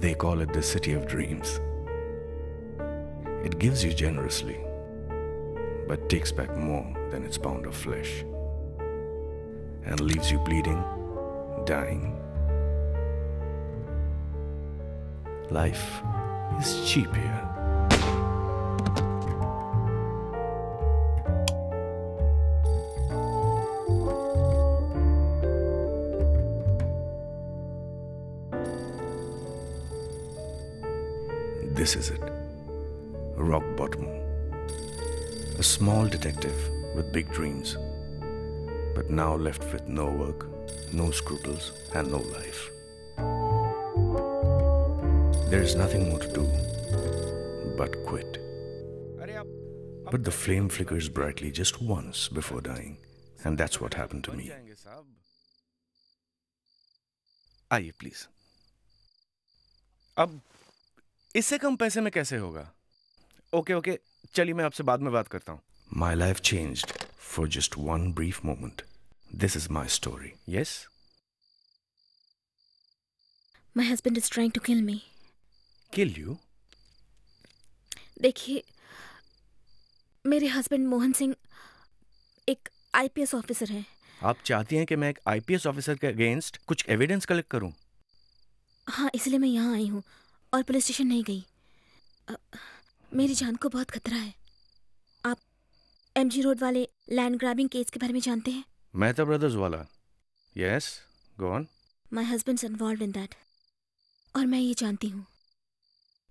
They call it the city of dreams. It gives you generously, but takes back more than its pound of flesh, and leaves you bleeding, dying. Life is cheap here. This is it. Rock bottom. A small detective with big dreams, but now left with no work, no scruples, and no life. There is nothing more to do but quit. But the flame flickers brightly just once before dying, and that's what happened to me. आइए please. अब इससे कम पैसे में कैसे होगा? Okay, चलिए मैं आपसे बाद में बात करता हूँ। My life changed for just one brief moment. This is my story. Yes? My husband is trying to kill me. Kill you? देखिए, मेरे हस्बैंड मोहन सिंह एक आईपीएस ऑफिसर हैं। आप चाहती हैं कि मैं एक आईपीएस ऑफिसर के अगेंस्ट कुछ एविडेंस कलेक्ट करूं? हाँ, इसलिए मैं यहाँ आई हूँ और पुलिस स्टेशन नहीं गई। मेरी जान को बहुत खतरा है। आप एमजी रोड वाले लैंड ग्रैबिंग केस के बारे में जानते हैं? मेहता ब्रदर्स वाला? Yes, go on. My husband is involved in that, और मैं ये जानती हूँ।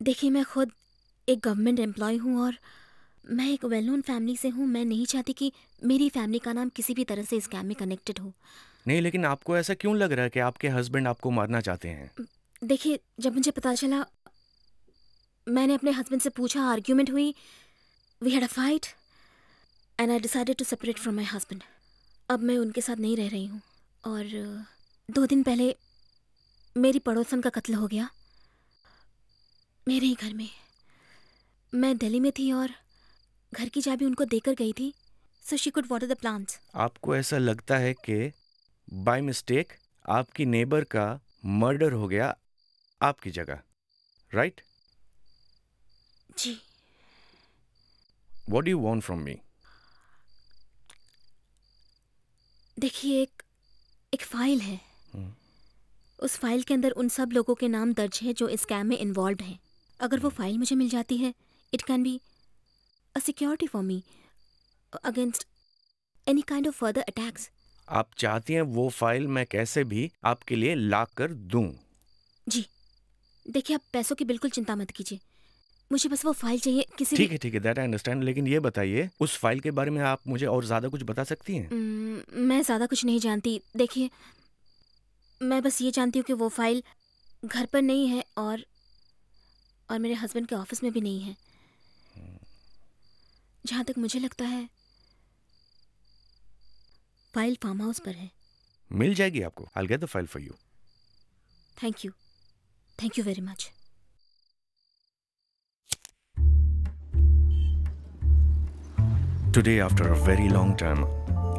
देखिए, मैं खुद एक गवर्नमेंट एम्प्लॉय हूँ और मैं एक वेल नोन फैमिली से हूँ। मैं नहीं चाहती कि मेरी फैमिली का नाम किसी भी तरह से स्कैम में कनेक्टेड हो। नहीं, लेकिन आपको ऐसा क्यों लग रहा है कि आपके हस्बैंड आपको मारना चाहते हैं? देखिए, जब मुझे पता चला, मैंने अपने हस्बैंड से पूछा, आर्ग्यूमेंट हुई, we had a fight and I decided to separate from my husband. अब मैं उनके साथ नहीं रह रही हूँ और 2 दिन पहले मेरी पड़ोसन का कत्ल हो गया मेरे ही घर में। मैं दिल्ली में थी और घर की चाबी उनको देकर गई थी so she could water the plants. आपको ऐसा लगता है कि बाय मिस्टेक आपकी नेबर का मर्डर हो गया आपकी जगह, राइट? जी। What do you want from me? देखिए, एक फाइल है। उस फाइल के अंदर उन सब लोगों के नाम दर्ज हैं जो इस स्कैम में इन्वॉल्व हैं। अगर वो फाइल मुझे मिल जाती है, it can be a security for me against any kind of further attacks. आप चाहती हैं वो फाइल मैं कैसे भी आपके लिए ला कर दूं? जी। देखिए, आप पैसों की बिल्कुल चिंता मत कीजिए, मुझे बस वो फाइल चाहिए। किसी ठीक है, दैट आई अंडरस्टैंड। लेकिन ये बताइए, उस फाइल के बारे में आप मुझे और ज्यादा कुछ बता सकती हैं? मैं ज्यादा कुछ नहीं जानती। देखिए, मैं बस ये जानती हूँ कि वो फाइल घर पर नहीं है और मेरे हस्बैंड के ऑफिस में भी नहीं है। जहाँ तक मुझे लगता है, फाइल फार्म हाउस पर है। मिल जाएगी आपको। I will get the file for you. Thank you very much. Today, after a very long time,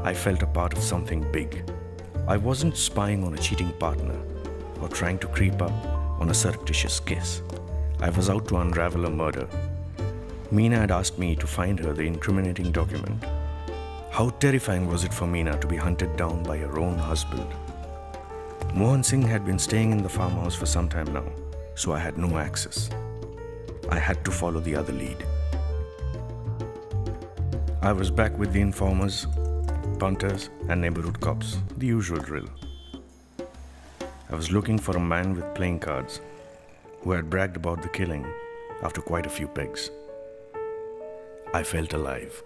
I felt a part of something big. I wasn't spying on a cheating partner or trying to creep up on a surreptitious kiss. I was out to unravel a murder. Meena had asked me to find her the incriminating document. How terrifying was it for Meena to be hunted down by her own husband? Mohan Singh had been staying in the farmhouse for some time now, so I had no access. I had to follow the other lead. I was back with the informers, punters, and neighborhood cops, the usual drill. I was looking for a man with playing cards who had bragged about the killing after quite a few pegs. I felt alive.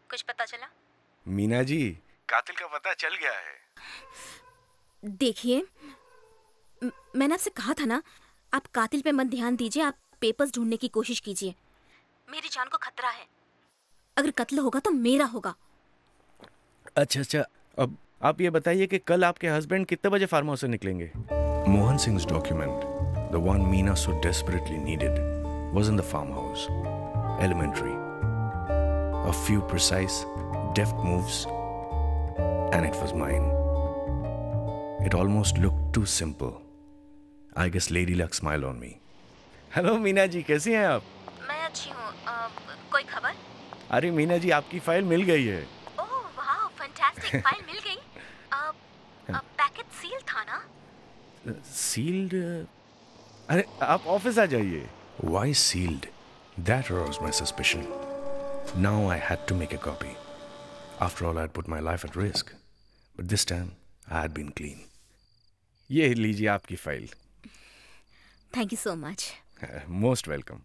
कुछ पता चला? मीना जी, कातिल का पता चल गया है। देखिए, मैंने आपसे कहा था ना, आप कातिल पे मत ध्यान दीजिए, आप पेपर्स ढूंढने की कोशिश कीजिए। मेरी जान को खतरा है। अगर कत्ल होगा तो मेरा होगा। अच्छा, अब आप ये बताइए कि कल आपके हस्बैंड कितने बजे फार्म हाउस से निकलेंगे? Mohan Singh's document, the one Meena so desperately needed, was in the farmhouse. Elementary. A few precise, deft moves, and it was mine. It almost looked too simple. I guess Lady Luck smiled on me. Hello Meena ji, कैसी हैं आप? मैं अच्छी हूँ। कोई खबर? अरे मीना जी, आपकी फाइल मिल गई है। ओह वाह, फैंटास्टिक, फाइल मिल गई। पैकेट सील था ना? सील्ड? अरे आप ऑफिस आ जाइए। Why sealed? That aroused my suspicion. Now I had to make a copy. After all, I had put my life at risk. But this time, I had been clean. ये लीजिए आपकी file. Thank you so much. Most welcome.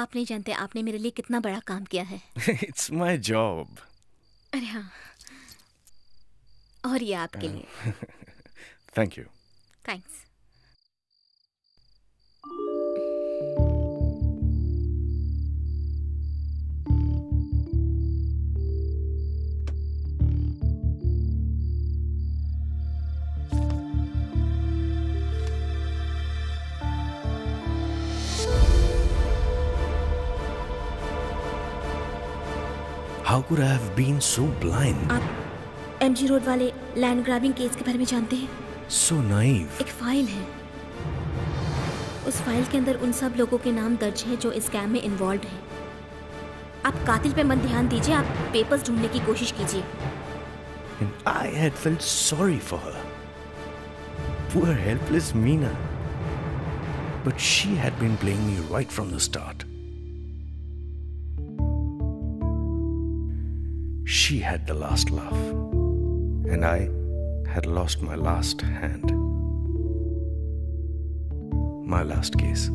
आप नहीं जानते आपने मेरे लिए कितना बड़ा काम किया है। It's my job. अरे हाँ, और ये आपके लिए। Thank you. Thanks. How could I have been so blind? आप एमजी रोड वाले लैंड ग्रैबिंग केस के बारे में जानते हैं? So naive. एक फाइल है। उस फाइल के अंदर उन सब लोगों के नाम दर्ज हैं जो इस स्कैम में इन्वॉल्व हैं। आप कातिल पे मत ध्यान दीजिए, आप पेपर्स ढूंढने की कोशिश कीजिए। And I had felt sorry for her. Poor helpless Meena. But she had been playing me right from the start. She had the last laugh, and I had lost my last hand. My last case.